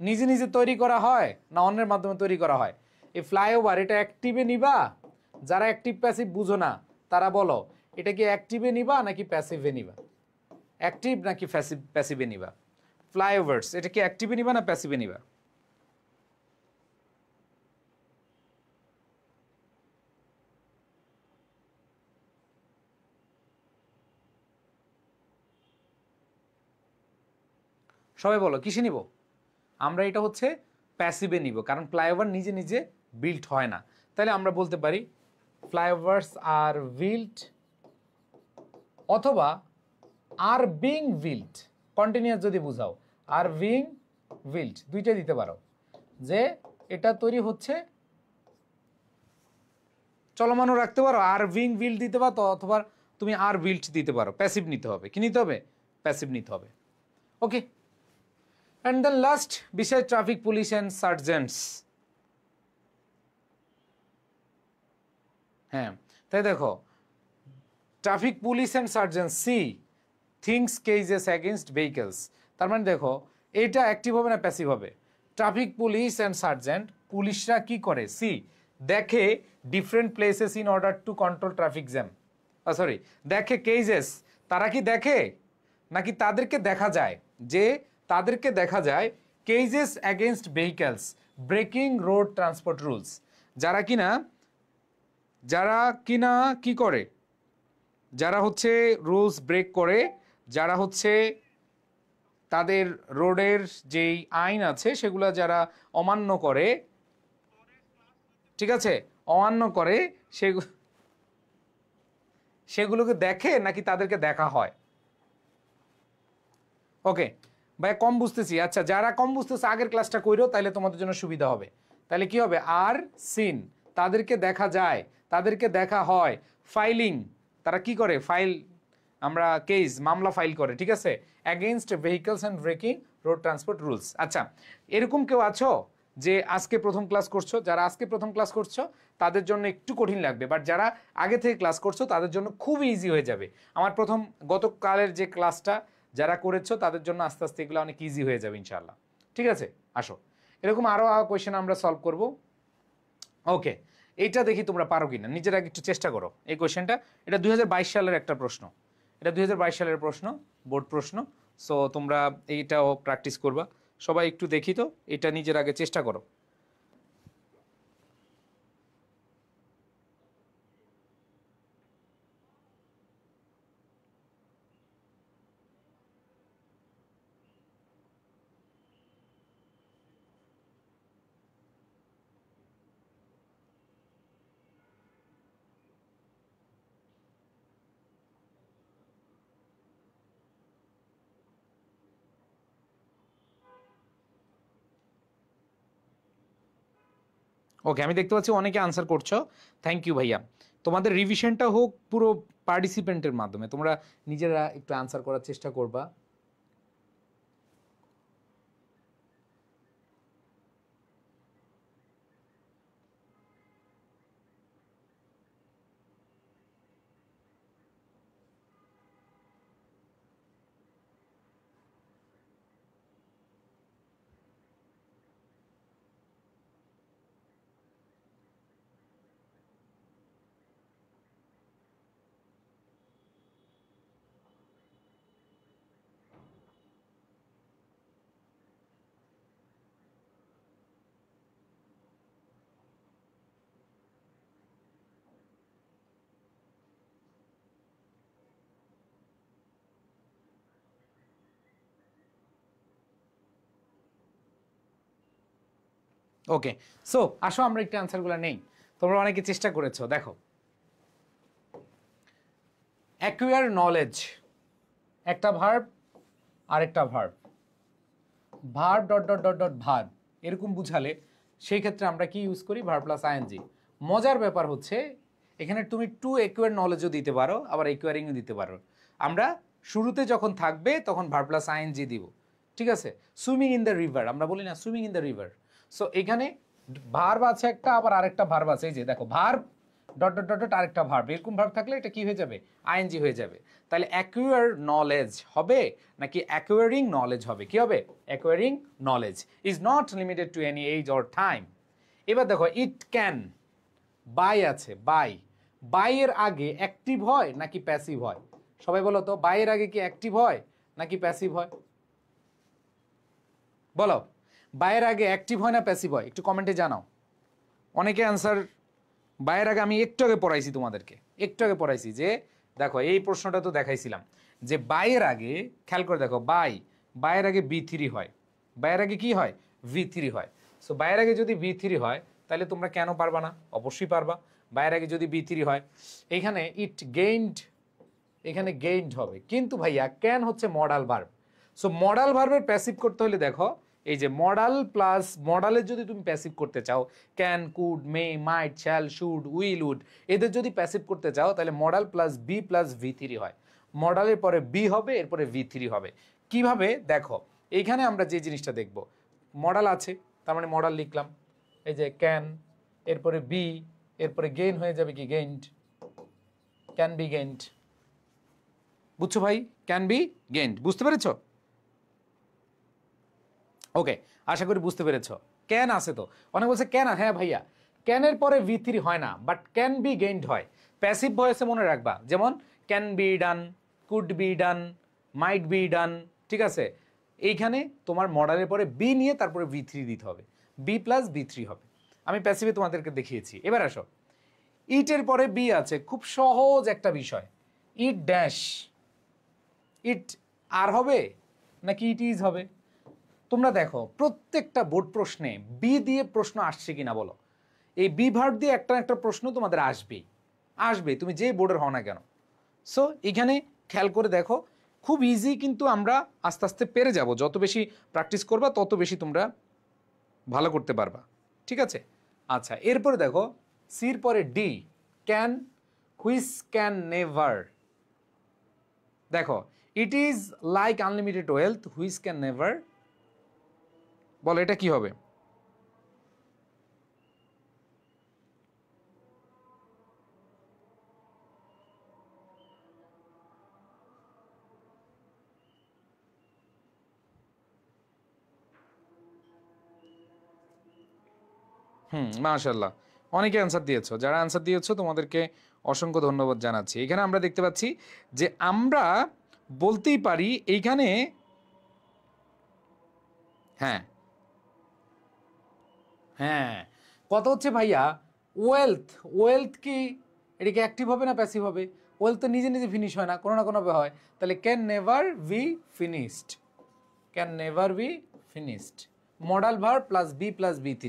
নিজে নিজে তৈরি করা হয় না অন্যের মাধ্যমে তৈরি করা হয়? এই ফ্লাইওভার, এটা অ্যাক্টিভে নিবা? যারা অ্যাক্টিভ প্যাসিভ বুঝো না তারা বলো, এটা কি অ্যাক্টিভে নিবা নাকি প্যাসিভে নিবা? অ্যাক্টিভ নাকি প্যাসিভে নিবা? ফ্লাইওভার্স, এটা কি অ্যাক্টিভে নিবা না প্যাসিভে নিবা? সবাই বলো, কিসে নিব? আমরা এটা হচ্ছে প্যাসিভে নিব, কারণ ফ্লাইওভার নিজে নিজে বিল্ট হয় না। তাহলে আমরা বলতে পারি ফ্লাইওভার্স আর বিল্ট, অথবা আর বিং বিল্ট, কন্টিনিউয়াস যদি বুঝাও, আর বিং বিল্ট, দুইটাই দিতে পারো, যে এটা তৈরি হচ্ছে, চলমানও রাখতে পারো, আর বিং বিল্ট দিতে পারো, অথবা তুমি আর বিল্ট দিতে পারো। প্যাসিভ নিতে হবে, কি নিতে হবে? প্যাসিভ নিতে হবে। ওকে, and then last, beside traffic police and sergeants, হ্যাঁ, তাই দেখো, traffic police and sergeant see things cases against vehicles. তার মানে দেখো, এটা অ্যাক্টিভ হবে না প্যাসিভ হবে? ট্রাফিক পুলিশ অ্যান্ড সার্জেন্ট, পুলিশরা কি করে, সি দেখে, different places in order to control traffic jam, sorry দেখে, কেসেস, তারা কি দেখে নাকি তাদেরকে দেখা যায়, যে তাদেরকে দেখা যায় cases against vehicles, breaking road transport rules, যারা কিনা কি করে, যারা হচ্ছে রুলস ব্রেক করে, যারা হচ্ছে তাদের রোডের যেই আইন আছে সেগুলো যারা অমান্য করে, ঠিক আছে, অমান্য করে, সেগুলোকে দেখে নাকি তাদেরকে দেখা হয়? ওকে ভাই, কম বুঝতেছি। আচ্ছা, যারা কম বুঝতেছে আগের ক্লাসটা কইরো, তাহলে তোমাদের জন্য সুবিধা হবে। তাহলে কি হবে? আর সিন, তাদেরকে দেখা যায়, তাদেরকে দেখা হয়। ফাইলিং, তারা কি করে? ফাইল, আমরা কেস, মামলা ফাইল করে, ঠিক আছে, against vehicles and breaking road transport rules. আচ্ছা, এরকম কেউ আছো যে আজকে প্রথম ক্লাস করছো? যারা আজকে প্রথম ক্লাস করছো তাদের জন্য একটু কঠিন লাগবে, বাট যারা আগে থেকে ক্লাস করছো তাদের জন্য খুব ইজি হয়ে যাবে। আমার গতকালের যে ক্লাসটা যারা করেছো তাদের জন্য আস্তে আস্তে এগুলো অনেক ইজি হয়ে যাবে ইনশাআল্লাহ। ঠিক আছে, আসো এরকম আরও কোয়েশ্চেন আমরা সলভ করব। ওকে, এইটা দেখি তোমরা পারো কিনা, নিজেরা একটু চেষ্টা করো। এই কোয়েশ্চেনটা, এটা 2022 সালের একটা প্রশ্ন, এটা 2022 সালের প্রশ্ন, বোর্ড প্রশ্ন। সো তোমরা এইটাও প্র্যাকটিস করবা। সবাই একটু দেখি তো, এটা নিজের আগে চেষ্টা করো। ওকে, আমি দেখতে পাচ্ছি অনেকে আনসার করছো, থ্যাংক ইউ ভাইয়া। তোমাদের রিভিশনটা হোক পুরো পার্টিসিপেন্টের মাধ্যমে, তোমরা নিজেরা একটু আনসার করার চেষ্টা করবা। ওকে, সো আসো আমরা একটু আনসারগুলো নেই। তোমরা অনেকে চেষ্টা করেছো, দেখো অ্যাকুয়ার নলেজ, একটা ভার্ব আর একটা verb, verb dot dot dot dot verb, এরকম বুঝালে সেই ক্ষেত্রে আমরা কি ইউজ করি? Verb plus ING. মজার ব্যাপার হচ্ছে এখানে তুমি টু অ্যাকুয়ার নলেজও দিতে পারো, আবার অ্যাকুয়ারিংও দিতে পারো। আমরা শুরুতে যখন থাকবে তখন ভার্ব প্লাস আইএনজি দিব, ঠিক আছে। সুইমিং ইন দ্য রিভার, আমরা বলি না swimming in the river. So এখানে ভার্ব আছে একটা, আবার আরেকটা ভার্ব আছে। এই যে দেখো, verb dot dot dot dot আরেকটা ভার্ব, এরকম ভার্ব থাকলে এটা কি হয়ে যাবে? আইএনজি হয়ে যাবে। তাহলে অ্যাকুয়ার নলেজ হবে নাকি অ্যাকুয়ারিং নলেজ হবে? কি হবে? Acquiring knowledge is not limited to any age or time. এবার দেখো, ইট ক্যান, বাই আছে, বাই, বাইয়ের আগে অ্যাক্টিভ হয় নাকি প্যাসিভ হয়? সবাই বলো তো, বাইয়ের আগে কি অ্যাক্টিভ হয় নাকি প্যাসিভ হয়? বলো, বাইয়ের আগে অ্যাক্টিভ হয় না প্যাসিভ হয়? একটু কমেন্টে জানাও। অনেকে অ্যান্সার, বাইয়ের আগে আমি একটু আগে পড়াইছি তোমাদেরকে, একটু আগে পড়াইছি যে দেখো এই প্রশ্নটা তো দেখাইছিলাম যে বাইয়ের আগে, খেয়াল করে দেখো, বাইয়ের আগে বি3 হয়, বাইয়ের আগে কি হয়? V3 হয়। সো বাইয়ের আগে যদি V3 হয় তাহলে তোমরা কেন পারবা না? অবশ্যই পারবা। বাইয়ের আগে যদি B3 হয়, এখানে ইট গেইনড, এখানে গেইনড হবে, কিন্তু ভাইয়া ক্যান হচ্ছে মডাল ভার্ব। সো মডাল ভার্বের প্যাসিভ করতে হলে দেখো, এই যে মডাল প্লাস মডালের যদি তুমি প্যাসিভ করতে চাও, can, could, may, might, shall, should, will, would, এদের যদি প্যাসিভ করতে চাও তাহলে modal plus B plus V3 হয়। মডালের পরে বি হবে, এরপরে V3 হবে। কিভাবে? দেখো, এইখানে আমরা যে জিনিসটা দেখব, মডাল আছে, তার মানে মডাল লিখলাম, এই যে ক্যান, এরপরে বি, এরপরে গেইন হয়ে যাবে কি? Gained, can be gained. বুঝছো ভাই? ক্যান বি গেইনড, বুঝতে পেরেছো? ওকে, আশা করি বুঝতে পেরেছো। ক্যান আছে তো, অনেক বলছে ক্যান, হ্যাঁ ভাইয়া, ক্যানের পরে V3 হয় না, বাট ক্যান বি গেইনড হয়। প্যাসিভ ভয়েসে মনে রাখবা, যেমন can be done, could be done, might be done, ঠিক আছে। এইখানে তোমার মডালের পরে বি নিয়ে তারপরে V3 দিতে হবে। B+B3 হবে। আমি প্যাসিভে তোমাদেরকে দেখিয়েছি। এবার আসো, ইটের পরে বি আছে, খুব সহজ একটা বিষয়, ইট ড্যাশ, ইট আর হবে নাকি ইট ইজ হবে? তোমরা দেখো প্রত্যেকটা বোর্ড প্রশ্নে বি দিয়ে প্রশ্ন আসছে কিনা বলো। এই বি ভার্ব দিয়ে একটা একটা প্রশ্ন তোমাদের আসবেই আসবে, তুমি যে বোর্ডের হও না কেন। সো এখানে খেয়াল করে দেখো, খুব ইজি, কিন্তু আমরা আস্তে আস্তে পেরে যাব, যত বেশি প্র্যাকটিস করবা তত বেশি তোমরা ভালো করতে পারবা, ঠিক আছে? আচ্ছা, এরপরে দেখো সির পরে D, can, which can never. দেখো, it is like unlimited wealth which can never, বলো এটা কি হবে? মাশাআল্লাহ, অনেকে অ্যান্সার দিয়েছো। যারা অ্যান্সার দিয়েছো তোমাদেরকে অসংখ্য ধন্যবাদ জানাচ্ছি। এখানে আমরা দেখতে পাচ্ছি যে আমরা বলতেই পারি এইখানে, হ্যাঁ হ্যাঁ, কত হচ্ছে ভাইয়া, ওয়েলথ, ওয়েলথ কি এটা কি অ্যাক্টিভ হবে না প্যাসিভ হবে? ওয়েলথ তো নিজে নিজে ফিনিশ হয় না, কোনো না কোনোভাবে হয়। তাহলে can never be finished, can never be finished, modal verb +B+B3।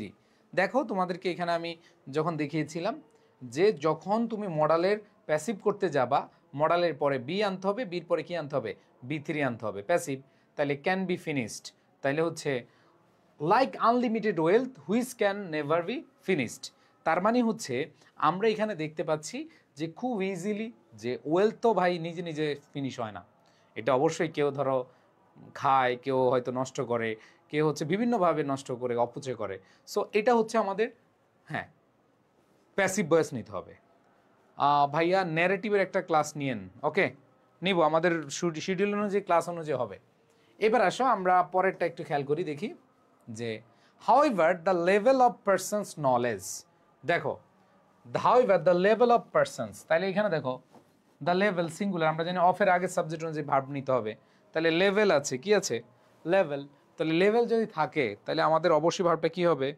দেখো তোমাদেরকে এখানে আমি যখন দেখিয়েছিলাম যে যখন তুমি মডালের প্যাসিভ করতে যাবা, মডালের পরে বি আনতে হবে, বির পরে কি আনতে হবে? B3 আনতে হবে, প্যাসিভ। তাহলে ক্যান বি ফিনিশড, তাইলে হচ্ছে like unlimited wealth which can never be finished. তার মানে হচ্ছে আমরা এখানে দেখতে পাচ্ছি যে খুব ইজিলি যে ওয়েলথ তো ভাই নিজে নিজে ফিনিশ হয় না, এটা অবশ্যই কেউ ধরো খায়, কেউ হয়তো নষ্ট করে, কেউ হচ্ছে বিভিন্নভাবে নষ্ট করে, অপচয় করে। সো এটা হচ্ছে আমাদের, হ্যাঁ, প্যাসিভ ভয়েস নিতে হবে। ভাইয়া ন্যারেটিভের একটা ক্লাস নিয়েন, ওকে নিব, আমাদের শিডিউল অনুযায়ী ক্লাস অনুযায়ী হবে। এবার আসো আমরা পরেরটা একটু খেয়াল করি, দেখি যে however the level of person's knowledge. দেখো however the level of person's, তাহলে এখানে দেখো দ্য লেভেল সিঙ্গুলার, আমরা জানি অফের আগে সাবজেক্ট অনুযায়ী ভার্ব নিতে হবে। তাহলে লেভেল আছে, কি আছে? লেভেল। তাহলে লেভেল যদি থাকে তাহলে আমাদের অবশ্যই ভার্বটা কি হবে?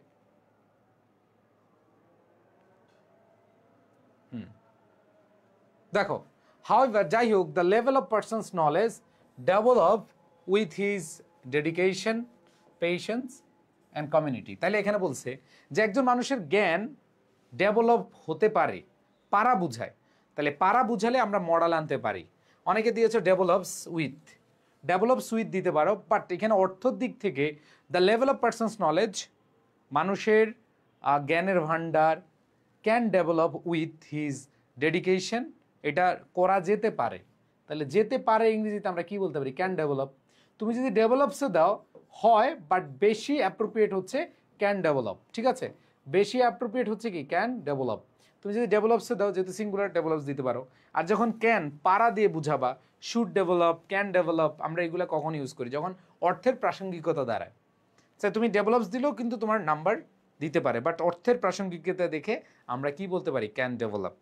দেখো হাউএভার, যাই হোক, the level of person's knowledge develop with his dedication, patience and community. তাহলে এখানে বলছে যে একজন মানুষের জ্ঞান ডেভেলপ হতে পারে, পারা বুঝায়। তাহলে পারা বুঝালে আমরা মডাল আনতে পারি। অনেকে দিয়েছে ডেভেলপস উইথ, ডেভেলপস উইথ দিতে পারো, বাট এখানে অর্থর দিক থেকে the level of person's knowledge, মানুষের জ্ঞানের ভাণ্ডার, can develop with his dedication, এটা করা যেতে পারে। তাহলে যেতে পারে ইংরেজিতে আমরা কি বলতে পারি? Can develop. তুমি যদি ডেভেলপসে দাও হয়, বাট বেশি অ্যাপ্রোপ্রিয়েট হচ্ছে ক্যান ডেভেলপ, ঠিক আছে? বেশি অ্যাপ্রোপ্রিয়েট হচ্ছে কি ক্যান ডেভেলপ। তুমি যদি ডেভেলপসে দাও, যেহেতু সিঙ্গুলার, ডেভেলপস দিতে পারো। আর যখন ক্যান পারা দিয়ে বুঝাবা, শুড ডেভেলপ, ক্যান ডেভেলপ, আমরা এগুলো কখন ইউজ করি? যখন অর্থের প্রাসঙ্গিকতা দাঁড়ায়। আচ্ছা, তুমি ডেভেলপস দিলেও কিন্তু তোমার নাম্বার দিতে পারে, বাট অর্থের প্রাসঙ্গিকতা দেখে আমরা কি বলতে পারি? Can develop.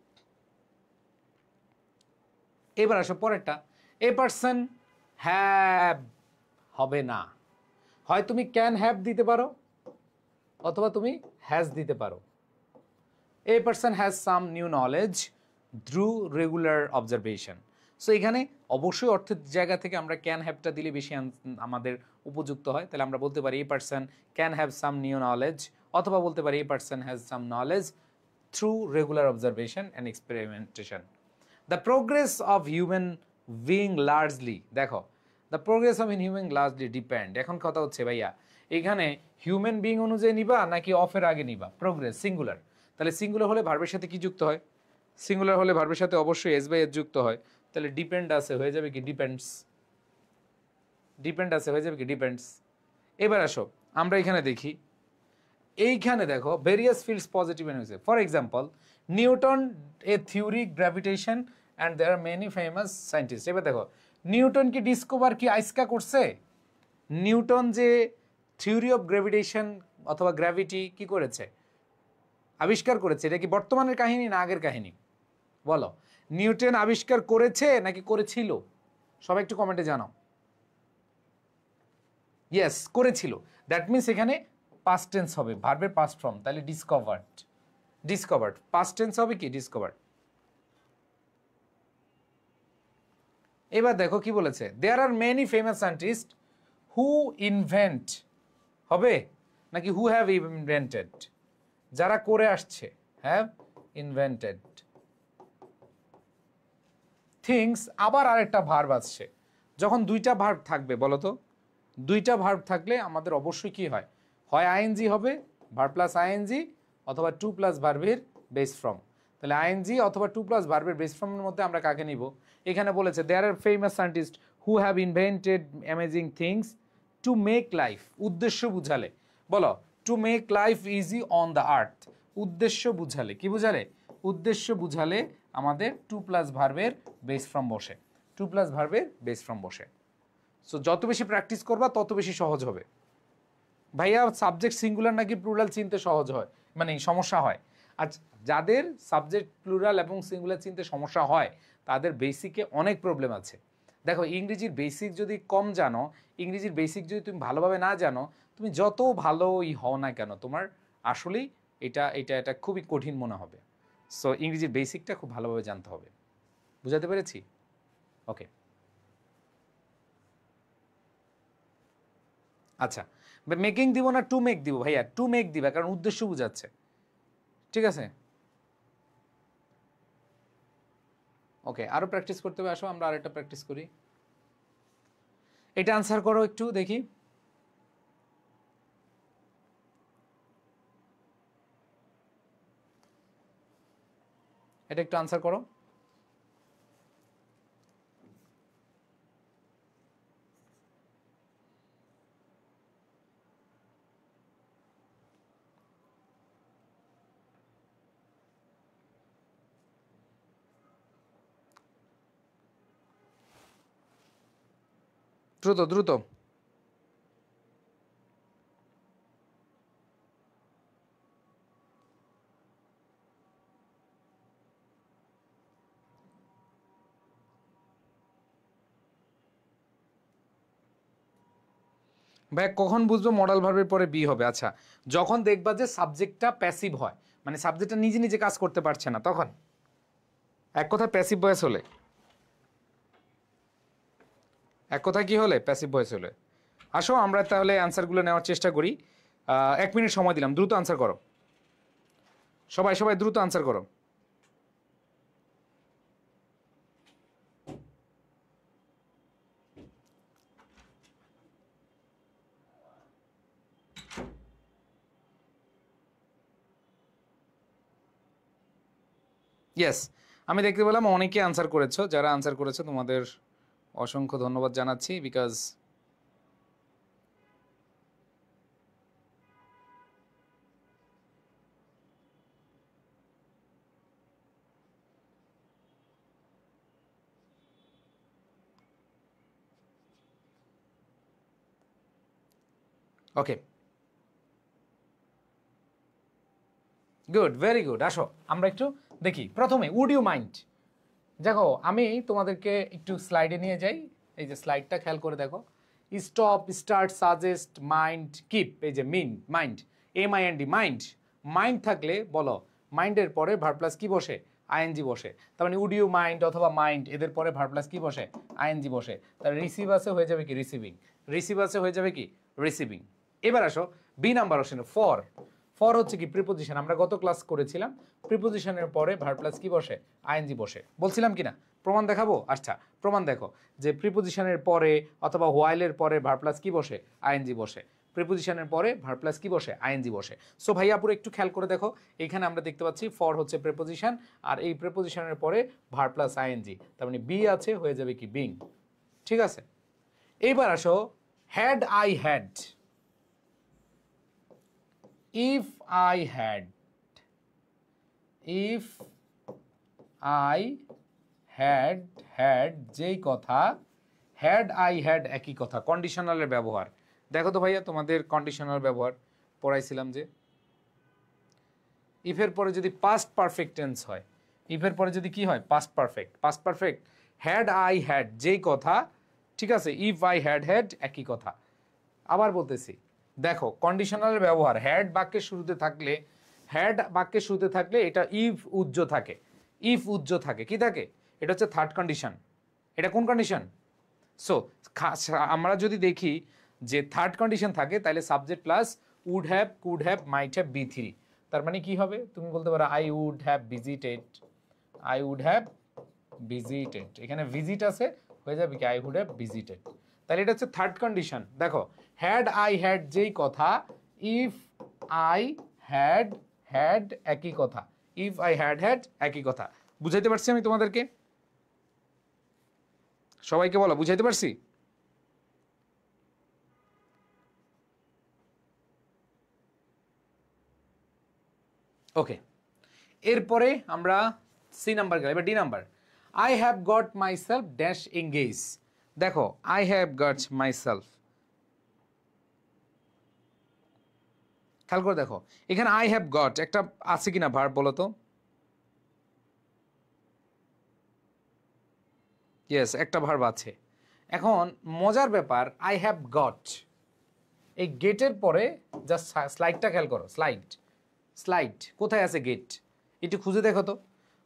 এবার আসো পরেরটা, এ পারসন হ্যাভ হবে না, হয় তুমি ক্যান হ্যাভ দিতে পারো অথবা তুমি হ্যাজ দিতে পারো। এ person has some new knowledge through regular observation. So এখানে অবশ্যই অর্থের জায়গা থেকে আমরা ক্যান হ্যাভটা দিলে বেশি আমাদের উপযুক্ত হয়। তাহলে আমরা বলতে পারি a person can have some new knowledge, অথবা বলতে পারি a person has some knowledge through regular observation and experimentation. The progress of human being largely, দেখো the progress of human largely depend. এখন কথা হচ্ছে ভাইয়া এখানে হিউম্যান বিং অনুযায়ী নিবা নাকি অফের আগে নিবা? প্রোগ্রেস সিঙ্গুলার, তাহলে সিঙ্গুলার হলে ভার্বের সাথে কি যুক্ত হয়? সিঙ্গুলার হলে ভার্বের সাথে অবশ্যই এস বাই এস যুক্ত হয়। তাহলে ডিপেন্ড আছে, হয়ে যাবে কি ডিপেন্ডস, ডিপেন্ড আছে, হয়ে যাবে কি ডিপেন্ডস। এবার আসো আমরা এখানে দেখি, এইখানে দেখো various fields positive and negative. For example Newton a theory gravitation and there are many famous scientist. এবার দেখো নিউটন কি ডিসকভার কি আইসকা করছে? নিউটন যে থিওরি অফ গ্র্যাভিটেশন অথবা গ্র্যাভিটি কি করেছে? আবিষ্কার করেছে। এটা কি বর্তমানের কাহিনী না আগের কাহিনী? বলো, নিউটন আবিষ্কার করেছে নাকি করেছিল? সবাই একটু কমেন্টে জানাও। ইয়েস, করেছিল। দ্যাট মিনস এখানে পাস্ট টেন্স হবে, ভার্বের পাস্ট ফর্ম, তাহলে ডিসকভার্ড। ডিসকভার্ড পাস্ট টেন্স হবে কি ডিসকভার্ড। এবার দেখো কি বলেছে, there are many famous scientist who invent হবে নাকি হু হ্যাভ ইনভেন্টেড, যারা করে আসছে, হ্যাভ ইনভেন্টেড থিংস। আবার আরেকটা ভার্ব আসছে, যখন দুইটা ভার্ব থাকবে বলো তো, দুইটা ভার্ব থাকলে আমাদের অবশ্যই কি হয়, হয় আইএনজি হবে, ভার্ব প্লাস আইএনজি, অথবা টু প্লাস ভার্বের বেস ফর্ম। তাহলে আইএনজি অথবা টু প্লাস ভার্বের বেস ফর্মের মধ্যে আমরা কাকে নিব? এখানে বলেছে there are famous scientist who have invented amazing things to make life, উদ্দেশ্য বুঝালে বলো, to make life easy on the earth. উদ্দেশ্য বুঝালে কি বুঝালে? উদ্দেশ্য বুঝালে আমাদের টু প্লাস ভার্বের বেস ফর্ম বসে, টু প্লাস ভার্বের বেস ফর্ম বসে। সো যত বেশি প্র্যাকটিস করবা তত বেশি সহজ হবে। ভাইয়া সাবজেক্ট সিঙ্গুলার নাকি প্লুরাল চিনতে সহজ হয়, মানে সমস্যা হয়? আচ্ছা, যাদের সাবজেক্ট প্লুরাল এবং সিঙ্গুলার চিনতে সমস্যা হয় তাদের বেসিকে অনেক প্রবলেম আছে। দেখো ইংরেজির বেসিক যদি কম জানো, ইংরেজির বেসিক যদি তুমি ভালোভাবে না জানো, তুমি যত ভালোই হও না কেন তোমার আসলেই এটা খুবই কঠিন মনে হবে। সো ইংরেজির বেসিকটা খুব ভালোভাবে জানতে হবে। বুঝাতে পেরেছি? ওকে, আচ্ছা মেকিং দিব না টু মেক দিব? ভাইয়া টু মেক দিবা, কারণ উদ্দেশ্য বুঝাচ্ছে। ঠিক আছে, ওকে, আরো প্র্যাকটিস করতে হবে। আসো আমরা আরেকটা প্র্যাকটিস করি। এটা আনসার করো একটু দেখি। এটা একটু আনসার করো। দ্রুত দ্রুত। ভাই কখন বুঝবো মডাল ভার্বের পরে বি হবে? আচ্ছা, যখন দেখবা যে সাবজেক্টটা প্যাসিভ হয়, মানে সাবজেক্টটা নিজে নিজে কাজ করতে পারছে না, তখন। এক কথা প্যাসিভ ভয়েস হলে, এক কথা কি হলে? প্যাসিভ ভয়েস হলে। আসো আমরা তাহলে অ্যান্সারগুলো নেওয়ার চেষ্টা করি। 1 মিনিট সময় দিলাম, দ্রুত আনসার করো। সবাই সবাই দ্রুত আনসার করো। ইয়েস, আমি দেখতে পেলাম অনেকে আনসার করেছো। যারা আনসার করেছো তোমাদের অসংখ্য ধন্যবাদ জানাচ্ছি, because okay good, very good. আসো আমরা একটু দেখি। প্রথমে উড ইউ মাইন্ড, দেখো আমি তোমাদেরকে একটু স্লাইডে নিয়ে যাই। এই যে স্লাইডটা খেয়াল করে দেখো, stop, start, suggest, mind, keep. এই যে মাইন্ড, MIND, মাইন্ড। মাইন্ড থাকলে বলো মাইন্ডের পরে ভার্ব প্লাস কি বসে? আইএনজি বসে। তার মানে উড ইউ মাইন্ড অথবা মাইন্ড এদের পরে ভার্ব প্লাস কি বসে? আইএনজি বসে। তার রিসিভ আছে হয়ে যাবে কি? রিসিভিং। রিসিভ আছে হয়ে যাবে কি? রিসিভিং। এবার আসো B number option, for. For হচ্ছে কি? প্রিপোজিশন। আমরা গত ক্লাস করেছিলাম প্রিপোজিশনের পরে ভার্ব প্লাস কি বসে? আইএনজি বসে। বলছিলাম কি না? প্রমাণ দেখাবো? আচ্ছা প্রমাণ দেখো, যে প্রিপোজিশনের পরে অথবা হোয়াইলের পরে ভার্ব প্লাস কি বসে? আইএনজি বসে। প্রিপোজিশনের পরে ভার্ব প্লাস কি বসে? আইএনজি বসে। সো ভাইয়া পুরো একটু খেয়াল করে দেখো, এখানে আমরা দেখতে পাচ্ছি ফর হচ্ছে প্রিপোজিশন, আর এই প্রিপোজিশনের পরে ভার্ব প্লাস আইএনজি, তার মানে বি আছে হয়ে যাবে কি? বিং। ঠিক আছে, এইবার আসো had I had. if I had যেই কথা, had I had একই কথা। কন্ডিশনালের ব্যবহার দেখো তো ভাইয়া, তোমাদের কন্ডিশনাল ব্যবহার পড়াইছিলাম যে ইফের পরে যদি পাস্ট পারফেক্ট টেন্স হয়, ইফের পরে যদি কি হয়? Past perfect. Had I had যেই কথা, ঠিক আছে, ইফ আই হ্যাড একই কথা। আবার বলতেছি, দেখো কন্ডিশনালের ব্যবহার হ্যাড বাক্যের শুরুতে থাকলে এটা ইফ উজ্জ থাকে, কি থাকে, এটা হচ্ছে থার্ড কন্ডিশন। এটা কোন কন্ডিশন? সো আমরা যদি দেখি যে থার্ড কন্ডিশন থাকে তাহলে subject plus would have, could have, might have, be three. তার মানে কি হবে? তুমি বলতে পারো আই উড হ্যাভ ভিজিটেড, এখানে ভিজিট আছে, হয়ে যাবে কি আই উড হ্যাভ ভিজিটেড। তাহলে এটা হচ্ছে থার্ড কন্ডিশন। দেখো হ্যাড আই হ্যাড যেই কথা, ইফ আই হ্যাড হ্যাড একই কথা, ইফ আই হ্যাড হ্যাড একই কথা। বুঝাইতে পারছি আমি তোমাদেরকে? সবাইকে বলো, বুঝাইতে পারছি? ওকে, এরপরে আমরা সি নাম্বার গেলাম, এবার D number. I have got myself dash engage. দেখো I have got myself, খেয়াল করে দেখো এখানে আই হ্যাভ গট একটা আছে কিনা ভার্ব বলো তো? ইয়েস, একটা ভার্ব আছে। এখন মজার ব্যাপার, আই হ্যাভ গট, এই গেটের পরে জাস্ট স্লাইডটা খেয়াল করো, স্লাইড কোথায় আছে? গেট, একটু খুঁজে দেখো তো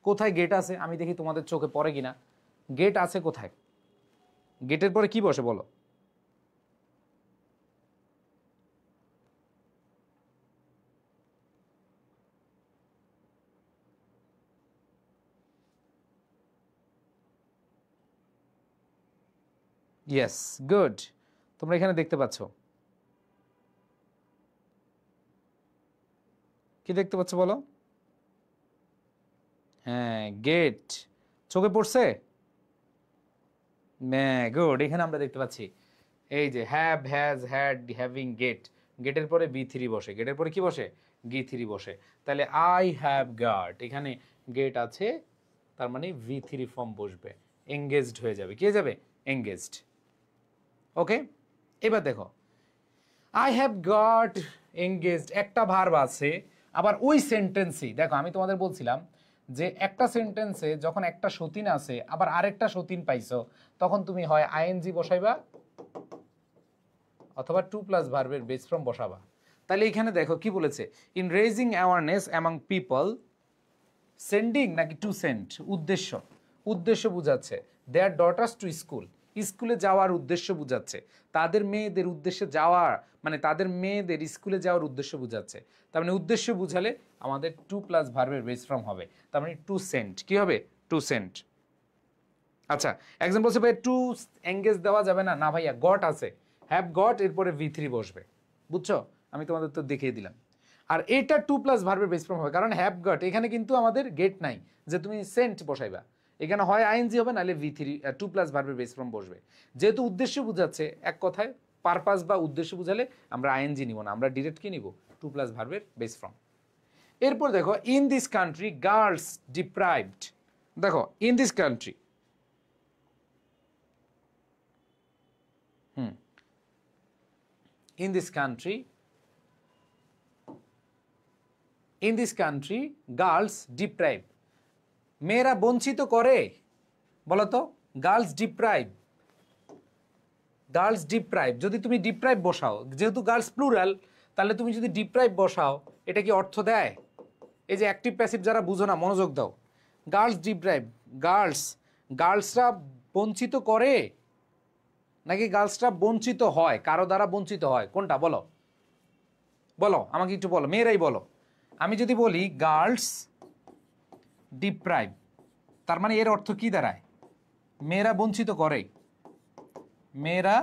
কোথায় গেট আছে, আমি দেখি তোমাদের চোখে পড়ে কিনা। গেট আছে কোথায়? গেটের পরে কি বসে বলো? ইয়েস, গুড, তোমরা এখানে দেখতে পাচ্ছ, কি দেখতে পাচ্ছ বলো? হ্যাঁ, গেট চোখে পড়ছে। গুড, এখানে আমরা দেখতে পাচ্ছি এই যে have, has, had, having, get, গেটের পরে বি থ্রি বসে, গেটের পরে কি বসে? গি থ্রি বসে। তাহলে আই হ্যাভ গট, এখানে গেট আছে, তার মানে ভি থ্রি ফর্ম বসবে, এঙ্গেজড হয়ে যাবে, কি হয়ে যাবে? এঙ্গেজড। ওকে, এবার দেখো আই হ্যাভ গট এঙ্গেজড, একটা ভার্ব আছে, আবার ওই সেন্টেন্সই দেখো আমি তোমাদের বলছিলাম যে একটা সেন্টেন্সে যখন একটা সতীন আছে আবার আরেকটা সতীন পাইছো, তখন তুমি হয় আইএনজি বসাইবা অথবা টু প্লাস ভার্বের বেস ফর্ম বসাবা। তাহলে এখানে দেখো কি বলেছে, in raising awareness among people, sending নাকি টু সেন্ড, উদ্দেশ্য বুঝাচ্ছে। দেয়ার ডটার্স টু স্কুল, স্কুলে যাওয়ার উদ্দেশ্য বুঝাচ্ছে, তাদের মেয়েদের উদ্দেশ্যে যাওয়া, মানে তাদের মেয়েদের স্কুলে যাওয়ার উদ্দেশ্য বুঝাচ্ছে। তার মানে উদ্দেশ্য বুঝালে আমাদের টু প্লাস ভার্বের বেস ফর্ম হবে, তার মানে টু সেন্ট, কি হবে? To sent. আচ্ছা, একজন বলছে ভাই টু এঙ্গেজ দেওয়া যাবে না, না ভাইয়া গট আছে, হ্যাভ গট এরপরে ভি থ্রি বসবে, বুঝছো? আমি তোমাদের তো দেখিয়ে দিলাম। আর এটা টু প্লাস ভার্বের বেস ফর্ম হবে, কারণ হ্যাভ গট এখানে কিন্তু আমাদের গেট নাই যে তুমি সেন্ট বসাইবা, এখানে হয় আইএনজি হবে নাহলে ভি থ্রি, টু প্লাস ভার্বের বেস ফর্ম বসবে। যেহেতু উদ্দেশ্য বুঝাচ্ছে, এক কথায় পারপাস বা উদ্দেশ্য বুঝালে আমরা আইএনজি নিব না, আমরা ডিরেক্ট কি নিব? টু প্লাস ভার্বের বেস ফর্ম। এরপর দেখো in this country girls deprived, দেখো in this country, in this country, girls deprive, মেয়েরা বঞ্চিত করে, বলতো? গার্লস ডিপ্রাইভ, যদি তুমি ডিপ্রাইভ বসাও, যেহেতু গার্লস প্লুরাল, তাহলে তুমি যদি ডিপ্রাইভ বসাও এটা কি অর্থ দেয়? এই যে অ্যাক্টিভ প্যাসিভ যারা বুঝো না মনোযোগ দাও, গার্লস ডিপ্রাইভ, গার্লসরা বঞ্চিত করে নাকি গার্লসরা বঞ্চিত হয়, কারো দ্বারা বঞ্চিত হয়, কোনটা বলো? বলো আমাকে একটু বলো, মেয়েরাই বলো। আমি যদি বলি গার্লস ডিপ্রাইভ, তার মানে এর অর্থ কি দাঁড়ায়? মেয়েরা বঞ্চিত করে, মেয়েরা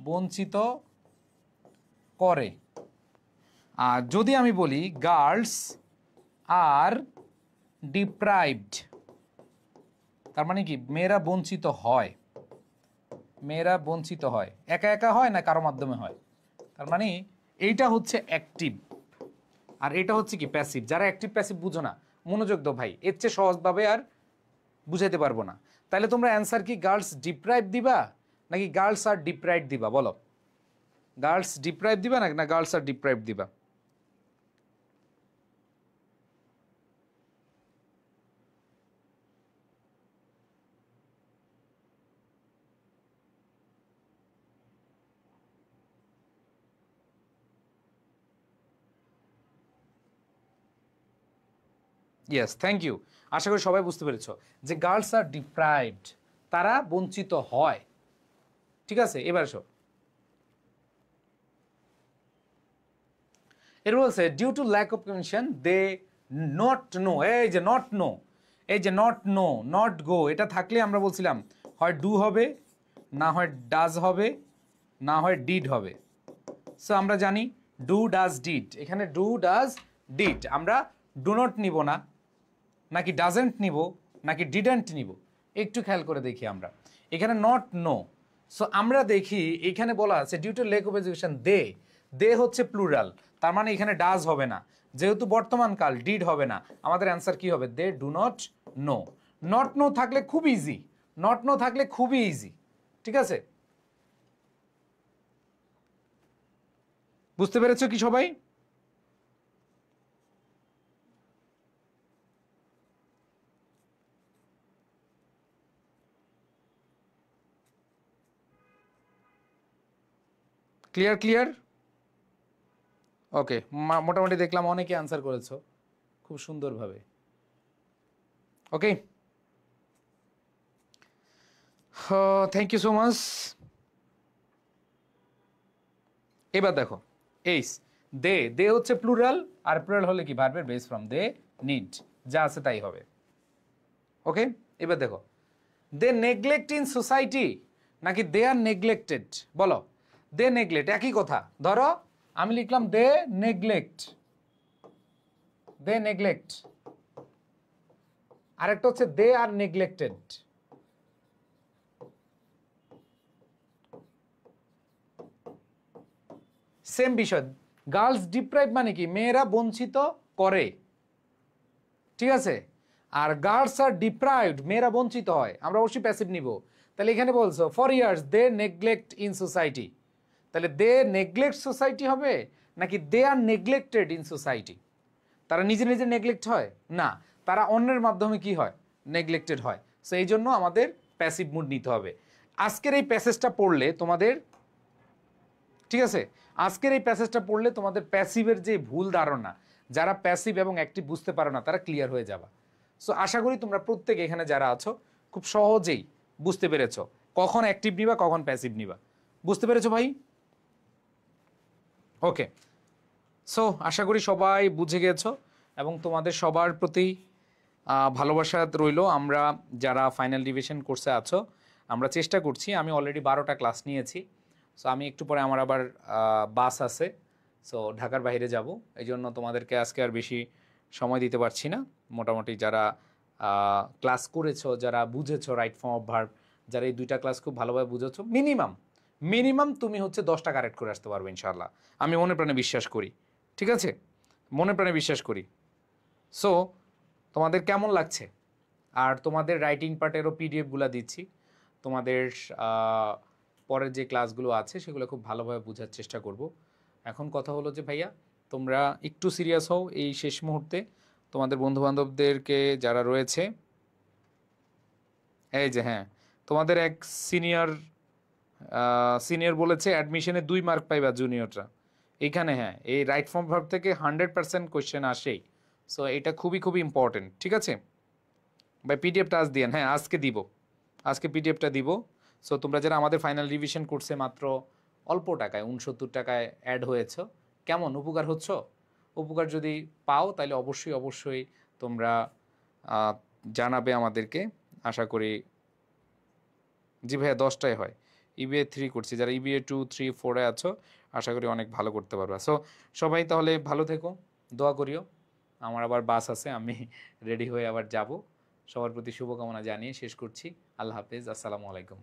বঞ্চিত করে। আর যদি আমি বলি গার্লস আর ডিপ্রাইভড, তার মানে কি? মেয়েরা বঞ্চিত হয়, মেয়েরা বঞ্চিত হয়, একা একা হয় না কারো মাধ্যমে হয়। তার মানে এইটা হচ্ছে অ্যাক্টিভ আর এটা হচ্ছে কি প্যাসিভ। যারা অ্যাক্টিভ প্যাসিভ বুঝো না মনোযোগ দাও ভাই, এর চেয়ে সহজভাবে আর বুঝাইতে পারবো না। তাহলে তোমরা অ্যান্সার কি গার্লস ডিপ্রাইভ দিবা নাকি গার্লস আর ডিপ্রাইভ দিবা? বলো, গার্লস ডিপ্রাইভ দিবা না গার্লস আর ডিপ্রাইভ দিবা? Yes, thank you. আশা করি সবাই বুঝতে পেরেছো যে গার্লস আর ডিপ্রাইভড, তারা বঞ্চিত হয়। ঠিক আছে, এবার এসো। এর বলছে due to lack of communication they not know, এই যে নট নো, এই যে নট নো, নট গো, এটা থাকলে আমরা বলছিলাম হয় ডু হবে, না হয় ডাজ হবে, না হয় ডিড হবে। সো আমরা জানি ডু ডাজ ডিড, এখানে ডু ডাজ ডিড, আমরা ডু নট নিব না, নাকি ডাজেন্ট নিব, নাকি ডিডেন্ট নিব, একটু খেয়াল করে দেখি আমরা। এখানে নট নো, সো আমরা দেখি এখানে বলা আছে due to lack of education they, they হচ্ছে প্লুরাল, তার মানে এখানে ডাজ হবে না, যেহেতু বর্তমান কাল ডিড হবে না, আমাদের অ্যান্সার কি হবে? They do not know. Not know থাকলে খুব ইজি, নট নো থাকলে খুবই ইজি। ঠিক আছে, বুঝতে পেরেছো কি সবাই? ক্লিয়ার ক্লিয়ার, ওকে। মোটামুটি দেখলাম অনেকে আনসার করেছো খুব সুন্দরভাবে। ওকে, থ্যাংক ইউ সো মাচ। এবার দেখো এইস, দে, দে হচ্ছে প্লুরাল, আর প্লুরাল হলে কি ভার্বের বেস ফর্ম, দে নিড, যা আছে তাই হবে। ওকে, এবার দেখো দে নেগলেক্ট ইন সোসাইটি নাকি দে আর নেগলেক্টেড, বলো। দে নেগলেক্ট একই কথা, ধরো আমি লিখলাম দে নেগলেক্ট, দে নেগলেক্ট, আরেকটা হচ্ছে দে আর নেগলেক্টেড। সেম বিষয়, গার্লস ডিপ্রাইভ মানে কি, মেয়েরা বঞ্চিত করে, ঠিক আছে। আর গার্লস আর ডিপ্রাইভড, মেয়েরা বঞ্চিত হয়, আমরা অবশ্যই প্যাসিভ নিব। তাহলে এখানে বলছো for years they neglect in society, তাহলে দে নেগলেক্ট সোসাইটি হবে নাকি they are neglected in society? তারা নিজে নিজে নেগলেক্ট হয় না, তারা অন্যের মাধ্যমে কি হয়, নেগলেক্টেড হয়। সো এই জন্য আমাদের প্যাসিভ মুড নিতে হবে। আজকের এই প্যাসেজটা পড়লে তোমাদের, ঠিক আছে, আজকের এই প্যাসেজটা পড়লে তোমাদের প্যাসিভের যে ভুল ধারণা, যারা প্যাসিভ এবং অ্যাক্টিভ বুঝতে পারো না, তারা ক্লিয়ার হয়ে যাবা। সো আশা করি তোমরা প্রত্যেকে এখানে যারা আছো খুব সহজেই বুঝতে পেরেছো কখন অ্যাক্টিভ নিবা কখন প্যাসিভ নিবা। বুঝতে পেরেছো ভাই? ওকে, সো আশা করি সবাই বুঝে গেছো এবং তোমাদের সবার প্রতি ভালোবাসা রইল। আমরা যারা ফাইনাল ডিভিশন কোর্সে আছো, আমরা চেষ্টা করছি, আমি অলরেডি 12টা ক্লাস নিয়েছি। সো আমি একটু পরে আমার আবার বাস আছে, সো ঢাকার বাইরে যাব, এই জন্য তোমাদেরকে আজকে আর বেশি সময় দিতে পারছি না। মোটামুটি যারা ক্লাস করেছো, যারা বুঝেছো রাইট ফর্ম অফ ভার্ব, যারা এই 2টা ক্লাস খুব ভালোভাবে বুঝেছো, মিনিমাম মিনিমাম তুমি হচ্ছে 10টা কারেক্ট করে আসতে পারবে ইনশাআল্লাহ, আমি মনে প্রাণে বিশ্বাস করি। ঠিক আছে, মনে প্রাণে বিশ্বাস করি। সো তোমাদের কেমন লাগছে? আর তোমাদের রাইটিং পার্টেরও পিডিএফগুলো দিচ্ছি, তোমাদের পরের যে ক্লাসগুলো আছে সেগুলো খুব ভালোভাবে বোঝার চেষ্টা করব। এখন কথা হলো যে ভাইয়া তোমরা একটু সিরিয়াস হও এই শেষ মুহূর্তে, তোমাদের বন্ধুবান্ধবদেরকে যারা রয়েছে, এই যে হ্যাঁ, তোমাদের এক সিনিয়র বলেছে অ্যাডমিশনে 2 মার্ক পাইবা জুনিয়ররা, এইখানে হ্যাঁ এই রাইট ফর্ম ভার্ব থেকে 100% কোয়েশ্চেন আসেই। সো এটা খুবই খুবই ইম্পর্টেন্ট। ঠিক আছে ভাই, পিডিএফটা আজ দিয়েন, হ্যাঁ আজকে দিব, আজকে পিডিএফটা দিব। সো তোমরা যারা আমাদের ফাইনাল রিভিশন কোর্সে মাত্র অল্প টাকায় 69 টাকায় অ্যাড হয়েছো, কেমন উপকার হচ্ছ? উপকার যদি পাও তাহলে অবশ্যই অবশ্যই তোমরা জানাবে আমাদেরকে। আশা করি, জি ভাইয়া 10টায় হয়, ইবিএ 3 করছি, যারা ইবিএ 2, 3, 4-এ আছো আশা করি অনেক ভালো করতে পারবা। সো সবাই তাহলে ভালো থেকো, দোয়া করিও। আমার আবার বাস আছে, আমি রেডি হয়ে আবার যাব। সবার প্রতি শুভকামনা জানিয়ে শেষ করছি। আল্লাহ হাফেজ, আসসালামু আলাইকুম।